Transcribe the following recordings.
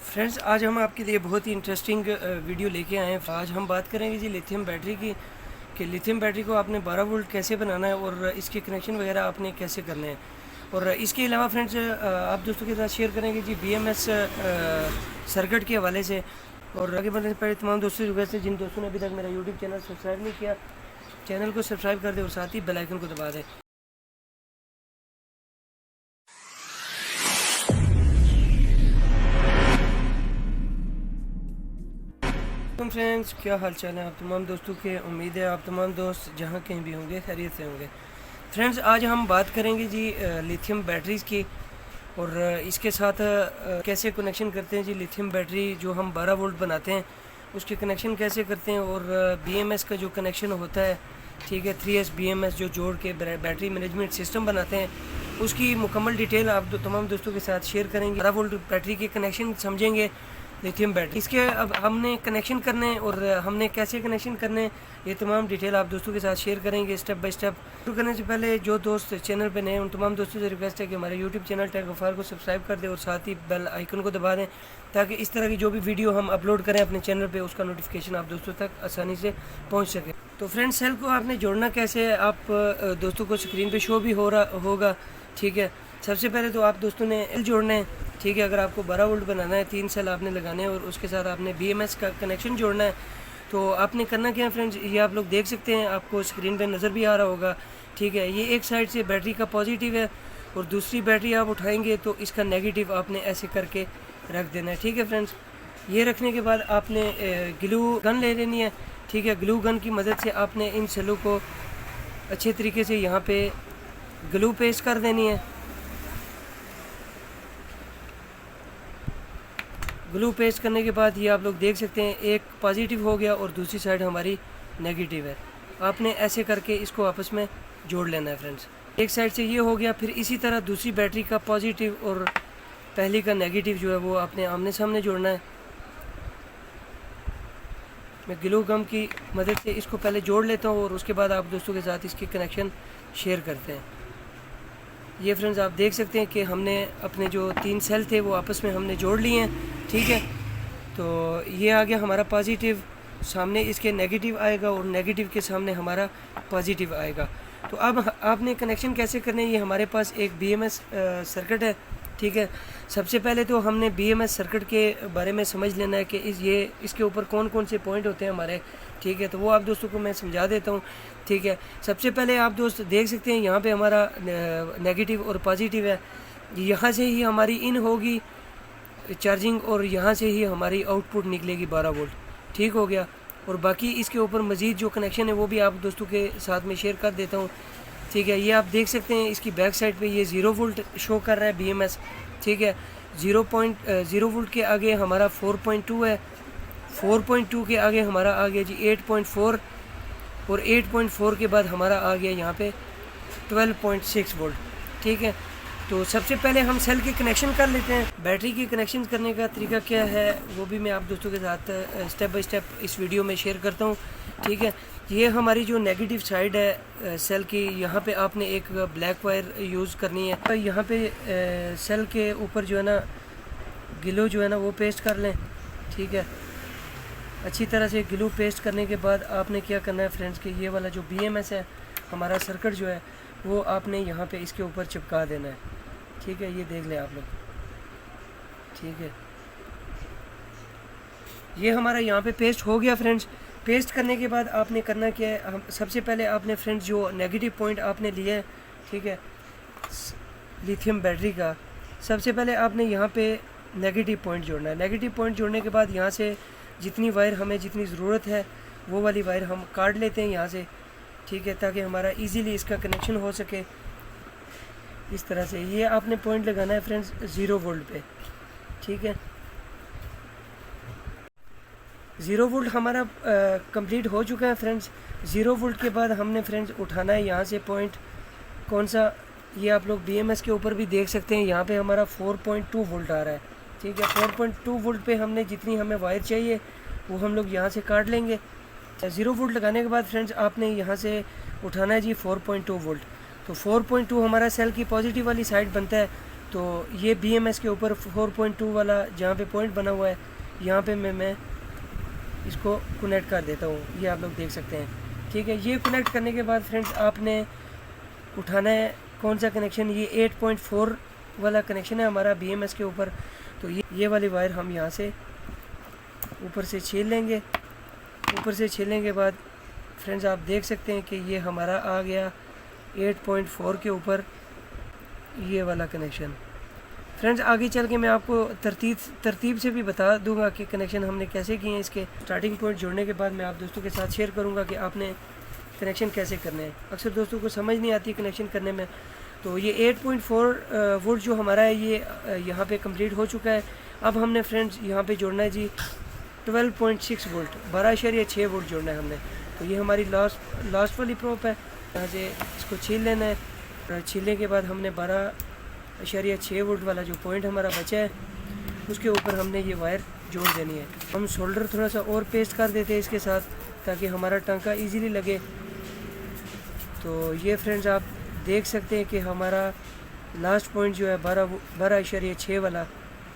Friends, आज हम आपके लिए बहुत ही इंटरेस्टिंग वीडियो लेके आए हैं। आज हम बात करेंगे जी लिथियम बैटरी की कि लिथियम बैटरी को आपने 12 वोल्ट कैसे बनाना है और इसके कनेक्शन वगैरह आपने कैसे करने हैं। और इसके अलावा फ्रेंड्स आप दोस्तों के साथ शेयर करेंगे जी BMS सर्किट के हवाले से। और आगे बढ़ने से पहले तमाम दोस्तों से रिक्वेस्ट है, जिन दोस्तों ने अभी तक मेरा यूट्यूब चैनल सब्सक्राइब नहीं किया, चैनल को सब्सक्राइब कर दें और साथ ही बेल आइकन को दबा दें। फ्रेंड्स, क्या हाल चाल है आप तमाम दोस्तों के। उम्मीद है आप तमाम दोस्त जहाँ कहीं भी होंगे खैरियत से होंगे। फ्रेंड्स, आज हम बात करेंगे जी लिथियम बैटरीज़ की और इसके साथ कैसे कनेक्शन करते हैं जी। लिथियम बैटरी जो हम 12 वोल्ट बनाते हैं उसके कनेक्शन कैसे करते हैं और BMS का जो कनेक्शन होता है, ठीक है, 3S BMS जो जोड़ के बैटरी मैनेजमेंट सिस्टम बनाते हैं, उसकी मुकम्मल डिटेल आप तमाम दोस्तों के साथ शेयर करेंगे। 12 वोल्ट बैटरी के कनेक्शन समझेंगे लिथियम बैटरी, इसके अब हमने कनेक्शन करने और हमने कैसे कनेक्शन करने, ये तमाम डिटेल आप दोस्तों के साथ शेयर करेंगे स्टेप बाय स्टेप। शुरू करने से पहले जो दोस्त चैनल पे नए उन तमाम दोस्तों से रिक्वेस्ट है कि हमारे यूट्यूब चैनल टेक गफ्फार को सब्सक्राइब कर दें और साथ ही बेल आइकन को दबा दें ताकि इस तरह की जो भी वीडियो हम अपलोड करें अपने चैनल पर उसका नोटिफिकेशन आप दोस्तों तक आसानी से पहुँच सके। तो फ्रेंड्स, सेल को आपने जोड़ना कैसे है आप दोस्तों को स्क्रीन पर शो भी हो रहा होगा, ठीक है। सबसे पहले तो आप दोस्तों ने एल जोड़ना है, ठीक है। अगर आपको 12 वोल्ट बनाना है 3 सेल आपने लगाने हैं और उसके साथ आपने BMS का कनेक्शन जोड़ना है। तो आपने करना क्या है फ्रेंड्स, ये आप लोग देख सकते हैं, आपको स्क्रीन पे नज़र भी आ रहा होगा, ठीक है। ये एक साइड से बैटरी का पॉजिटिव है और दूसरी बैटरी आप उठाएंगे तो इसका नेगेटिव आपने ऐसे करके रख देना है, ठीक है फ्रेंड्स। ये रखने के बाद आपने ग्लू गन ले लेनी है, ठीक है। ग्लू गन की मदद से आपने इन सेलों को अच्छे तरीके से यहाँ पे ग्लू पेस्ट कर देनी है। ग्लू पेस्ट करने के बाद ये आप लोग देख सकते हैं एक पॉजिटिव हो गया और दूसरी साइड हमारी नेगेटिव है। आपने ऐसे करके इसको आपस में जोड़ लेना है फ्रेंड्स। एक साइड से ये हो गया, फिर इसी तरह दूसरी बैटरी का पॉजिटिव और पहली का नेगेटिव जो है वो आपने आमने सामने जोड़ना है। मैं ग्लू गम की मदद से इसको पहले जोड़ लेता हूँ और उसके बाद आप दोस्तों के साथ इसके कनेक्शन शेयर करते हैं। ये फ्रेंड्स, आप देख सकते हैं कि हमने अपने जो 3 सेल थे वो आपस में हमने जोड़ लिए हैं, ठीक है। तो ये आ गया हमारा पॉजिटिव, सामने इसके नेगेटिव आएगा और नेगेटिव के सामने हमारा पॉजिटिव आएगा। तो अब आपने कनेक्शन कैसे करने, ये हमारे पास एक BMS सर्किट है, ठीक है। सबसे पहले तो हमने BMS सर्किट के बारे में समझ लेना है कि इसके ऊपर कौन कौन से पॉइंट होते हैं हमारे, ठीक है। तो वो आप दोस्तों को मैं समझा देता हूँ, ठीक है। सबसे पहले आप दोस्त देख सकते हैं यहाँ पे हमारा नेगेटिव और पॉजिटिव है। यहाँ से ही हमारी इन होगी चार्जिंग और यहाँ से ही हमारी आउटपुट निकलेगी 12 वोल्ट, ठीक हो गया। और बाकी इसके ऊपर मज़ीद जो कनेक्शन है वो भी आप दोस्तों के साथ में शेयर कर देता हूँ, ठीक है। ये आप देख सकते हैं इसकी बैक साइड पे ये 0 वोल्ट शो कर रहा है BMS, ठीक है। 0.0 वोल्ट के आगे हमारा 4.2 है, 4.2 के आगे हमारा आ गया जी 8.4 और 8.4 के बाद हमारा आ गया यहाँ पे 12.6 वोल्ट, ठीक है। तो सबसे पहले हम सेल के कनेक्शन कर लेते हैं। बैटरी के कनेक्शन करने का तरीका क्या है वो भी मैं आप दोस्तों के साथ स्टेप बाय स्टेप इस वीडियो में शेयर करता हूँ, ठीक है। ये हमारी जो नेगेटिव साइड है सेल की, यहाँ पे आपने एक ब्लैक वायर यूज़ करनी है। यहाँ पे सेल के ऊपर जो है ना ग्लू जो है ना वो पेस्ट कर लें, ठीक है। अच्छी तरह से ग्लू पेस्ट करने के बाद आपने क्या करना है फ्रेंड्स कि ये वाला जो BMS है हमारा सर्किट जो है वो आपने यहाँ पे इसके ऊपर चिपका देना है, ठीक है। ये देख लें आप लोग, ठीक है। ये हमारा यहाँ पे पेस्ट हो गया फ्रेंड्स। पेस्ट करने के बाद आपने करना क्या है, हम सबसे पहले आपने फ्रेंड्स जो नेगेटिव पॉइंट आपने लिया है, ठीक है, लिथियम बैटरी का, सबसे पहले आपने यहाँ पे नेगेटिव पॉइंट जोड़ना है। नेगेटिव पॉइंट जोड़ने के बाद यहाँ से जितनी वायर हमें जितनी ज़रूरत है वो वाली वायर हम काट लेते हैं यहाँ से, ठीक है, ताकि हमारा इजीली इसका कनेक्शन हो सके। इस तरह से ये आपने पॉइंट लगाना है फ्रेंड्स 0 वोल्ट पे, ठीक है। 0 वोल्ट हमारा कंप्लीट हो चुका है फ्रेंड्स। 0 वोल्ट के बाद हमने फ्रेंड्स उठाना है यहाँ से पॉइंट कौन सा, ये आप लोग BMS के ऊपर भी देख सकते हैं, यहाँ पे हमारा 4.2 वोल्ट आ रहा है, ठीक है। 4.2 वोल्ट पे हमने जितनी हमें वायर चाहिए वो हम लोग यहाँ से काट लेंगे। 0 वोल्ट लगाने के बाद फ्रेंड्स आपने यहाँ से उठाना है जी 4.2 वोल्ट। तो 4.2 हमारा सेल की पॉजिटिव वाली साइड बनता है तो ये BMS के ऊपर 4.2 वाला जहाँ पे पॉइंट बना हुआ है, यहाँ पे मैं इसको कनेक्ट कर देता हूँ। ये आप लोग देख सकते हैं, ठीक है। ये कनेक्ट करने के बाद फ्रेंड्स आपने उठाना है कौन सा कनेक्शन, ये 8.4 वाला कनेक्शन है हमारा BMS के ऊपर। तो ये वाली वायर हम यहाँ से ऊपर से छील लेंगे। ऊपर से छीलने के बाद फ्रेंड्स आप देख सकते हैं कि ये हमारा आ गया 8.4 के ऊपर ये वाला कनेक्शन। फ्रेंड्स आगे चल के मैं आपको तरतीब से भी बता दूंगा कि कनेक्शन हमने कैसे किए हैं। इसके स्टार्टिंग पॉइंट जोड़ने के बाद मैं आप दोस्तों के साथ शेयर करूंगा कि आपने कनेक्शन कैसे करने हैं। अक्सर दोस्तों को समझ नहीं आती कनेक्शन करने में। तो ये 8.4 वोल्ट जो हमारा है ये यहाँ पे कंप्लीट हो चुका है। अब हमने फ्रेंड्स यहाँ पे जोड़ना है जी 12.6 वोल्ट, 12.6 वोल्ट जोड़ना है हमने। तो ये हमारी लास्ट वाली प्रोप है, यहाँ से इसको छील लेना है। छीलने के बाद हमने 12.6 वोल्ट वाला जो पॉइंट हमारा बचा है उसके ऊपर हमने ये वायर जोड़ देनी है। हम शोल्डर थोड़ा सा और पेस्ट कर देते हैं इसके साथ, ताकि हमारा टांका इजीली लगे। तो ये फ्रेंड्स आप देख सकते हैं कि हमारा लास्ट पॉइंट जो है 12.6 वाला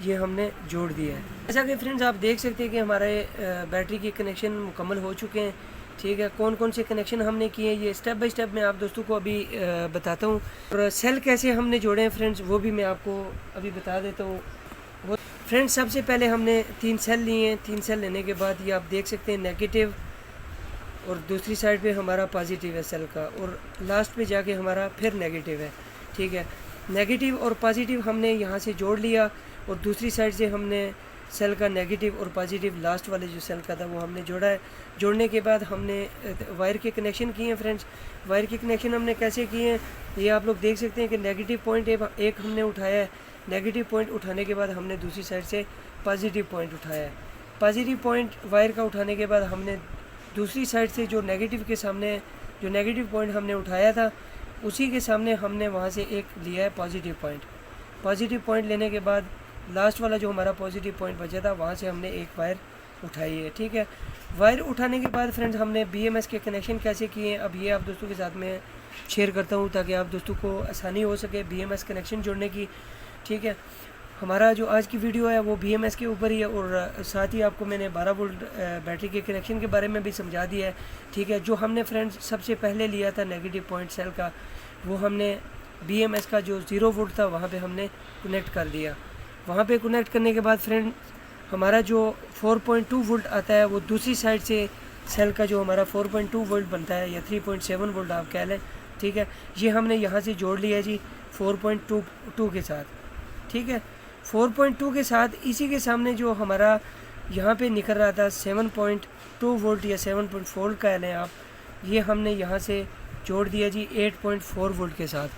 ये हमने जोड़ दिया है। जैसा कि फ्रेंड्स आप देख सकते हैं कि हमारे बैटरी के कनेक्शन मुकम्मल हो चुके हैं, ठीक है। कौन कौन से कनेक्शन हमने किए हैं ये स्टेप बाय स्टेप मैं आप दोस्तों को अभी बताता हूँ। और सेल कैसे हमने जोड़े हैं फ्रेंड्स वो भी मैं आपको अभी बता देता हूँ। फ्रेंड्स सबसे पहले हमने 3 सेल लिए हैं। 3 सेल लेने के बाद ये आप देख सकते हैं नेगेटिव, और दूसरी साइड पे हमारा पॉजिटिव है सेल का, और लास्ट पे जाके हमारा फिर नेगेटिव है, ठीक है। नेगेटिव और पॉजिटिव हमने यहाँ से जोड़ लिया, और दूसरी साइड से हमने सेल का नेगेटिव और पॉजिटिव लास्ट वाले जो सेल का था वो हमने जोड़ा है। जोड़ने के बाद हमने वायर के कनेक्शन किए हैं फ्रेंड्स। वायर के कनेक्शन हमने कैसे किए हैं ये आप लोग देख सकते हैं कि नेगेटिव पॉइंट एक हमने उठाया है। नेगेटिव पॉइंट उठाने के बाद हमने दूसरी साइड से पॉजिटिव पॉइंट उठाया है। पॉजिटिव पॉइंट वायर का उठाने के बाद हमने दूसरी साइड से जो नेगेटिव के सामने जो नेगेटिव पॉइंट हमने उठाया था उसी के सामने हमने वहाँ से एक लिया है पॉजिटिव पॉइंट। पॉजिटिव पॉइंट लेने के बाद लास्ट वाला जो हमारा पॉजिटिव पॉइंट बचा था वहाँ से हमने एक वायर उठाई है, ठीक है। वायर उठाने के बाद फ्रेंड्स हमने BMS के कनेक्शन कैसे किए हैं अब ये आप दोस्तों के साथ में शेयर करता हूँ, ताकि आप दोस्तों को आसानी हो सके BMS कनेक्शन जोड़ने की, ठीक है। हमारा जो आज की वीडियो है वो BMS के ऊपर ही है, और साथ ही आपको मैंने 12 वोल्ट बैटरी के कनेक्शन के बारे में भी समझा दिया है, ठीक है। जो हमने फ्रेंड्स सबसे पहले लिया था नेगेटिव पॉइंट सेल का, वो हमने BMS का जो 0 वोल्ट था वहाँ पे हमने कनेक्ट कर दिया। वहाँ पे कनेक्ट करने के बाद फ्रेंड हमारा जो 4.2 वोल्ट आता है वो दूसरी साइड से सेल का जो हमारा 4.2 वोल्ट बनता है या 3.7 वोल्ट आप कह लें, ठीक है। ये हमने यहाँ से जोड़ लिया जी 4.2 के साथ, ठीक है। 4.2 के साथ इसी के सामने जो हमारा यहाँ पे निकल रहा था 7.2 वोल्ट या 7.4 कह लें आप, ये हमने यहाँ से जोड़ दिया जी 8.4 वोल्ट के साथ,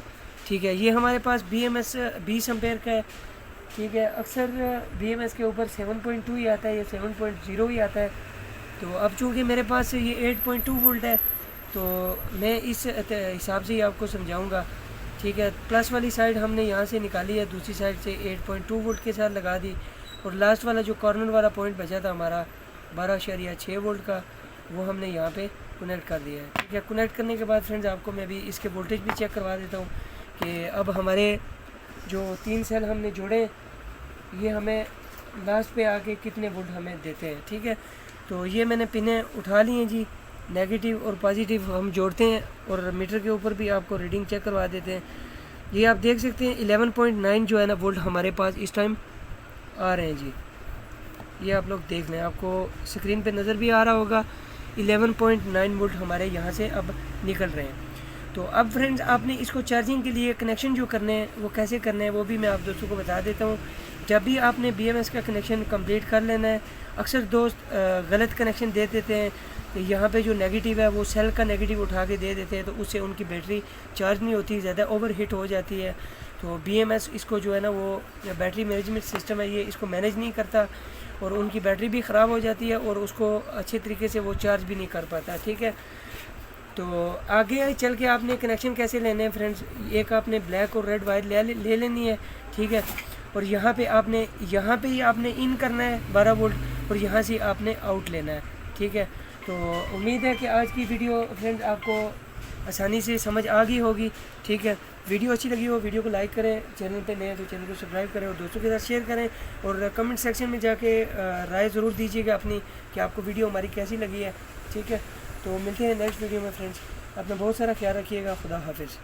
ठीक है। ये हमारे पास BMS 20 एम्पेयर का है, ठीक है। अक्सर BMS के ऊपर 7.2 ही आता है या 7.0 ही आता है। तो अब चूँकि मेरे पास ये 8.2 वोल्ट है तो मैं इस हिसाब से ही आपको समझाऊंगा, ठीक है। प्लस वाली साइड हमने यहाँ से निकाली है, दूसरी साइड से 8.2 वोल्ट के साथ लगा दी, और लास्ट वाला जो कॉर्नर वाला पॉइंट बचा था हमारा 12.6 वोल्ट का वो हमने यहाँ पे कनेक्ट कर दिया है, ठीक है। कनेक्ट करने के बाद फ्रेंड्स आपको मैं अभी इसके वोल्टेज भी चेक करवा देता हूँ कि अब हमारे जो 3 सेल हमने जोड़े ये हमें लास्ट पे आके कितने वोल्ट हमें देते हैं, ठीक है। तो ये मैंने पिनें उठा ली हैं जी, नेगेटिव और पॉजिटिव हम जोड़ते हैं और मीटर के ऊपर भी आपको रीडिंग चेक करवा देते हैं। ये आप देख सकते हैं 11.9 जो है ना वोल्ट हमारे पास इस टाइम आ रहे हैं जी। ये आप लोग देख लें, आपको स्क्रीन पे नज़र भी आ रहा होगा 11.9 वोल्ट हमारे यहाँ से अब निकल रहे हैं। तो अब फ्रेंड्स आपने इसको चार्जिंग के लिए कनेक्शन जो करने हैं वो कैसे करने हैं वो भी मैं आप दोस्तों को बता देता हूँ। जब भी आपने BMS का कनेक्शन कंप्लीट कर लेना है, अक्सर दोस्त गलत कनेक्शन दे देते हैं, तो यहाँ पे जो नेगेटिव है वो सेल का नेगेटिव उठा के दे देते हैं, तो उससे उनकी बैटरी चार्ज नहीं होती, ज़्यादा ओवर हीट हो जाती है। तो BMS इसको जो है ना वो बैटरी मैनेजमेंट सिस्टम है ये इसको मैनेज नहीं करता, और उनकी बैटरी भी ख़राब हो जाती है और उसको अच्छे तरीके से वो चार्ज भी नहीं कर पाता, ठीक है। तो आगे चल के आपने कनेक्शन कैसे लेने हैं फ्रेंड्स, एक आपने ब्लैक और रेड वायर ले लेनी है, ठीक है। और यहाँ पे ही आपने इन करना है 12 वोल्ट, और यहाँ से आपने आउट लेना है, ठीक है। तो उम्मीद है कि आज की वीडियो फ्रेंड्स आपको आसानी से समझ आ गई होगी, ठीक है। वीडियो अच्छी लगी हो वीडियो को लाइक करें, चैनल पे नए हैं तो चैनल को सब्सक्राइब करें और दोस्तों के साथ शेयर करें, और कमेंट सेक्शन में जाके राय ज़रूर दीजिएगा अपनी कि आपको वीडियो हमारी कैसी लगी है। ठीक है, तो मिलते हैं नेक्स्ट वीडियो में फ्रेंड्स। अपना बहुत सारा ख्याल रखिएगा। खुदा हाफिज़।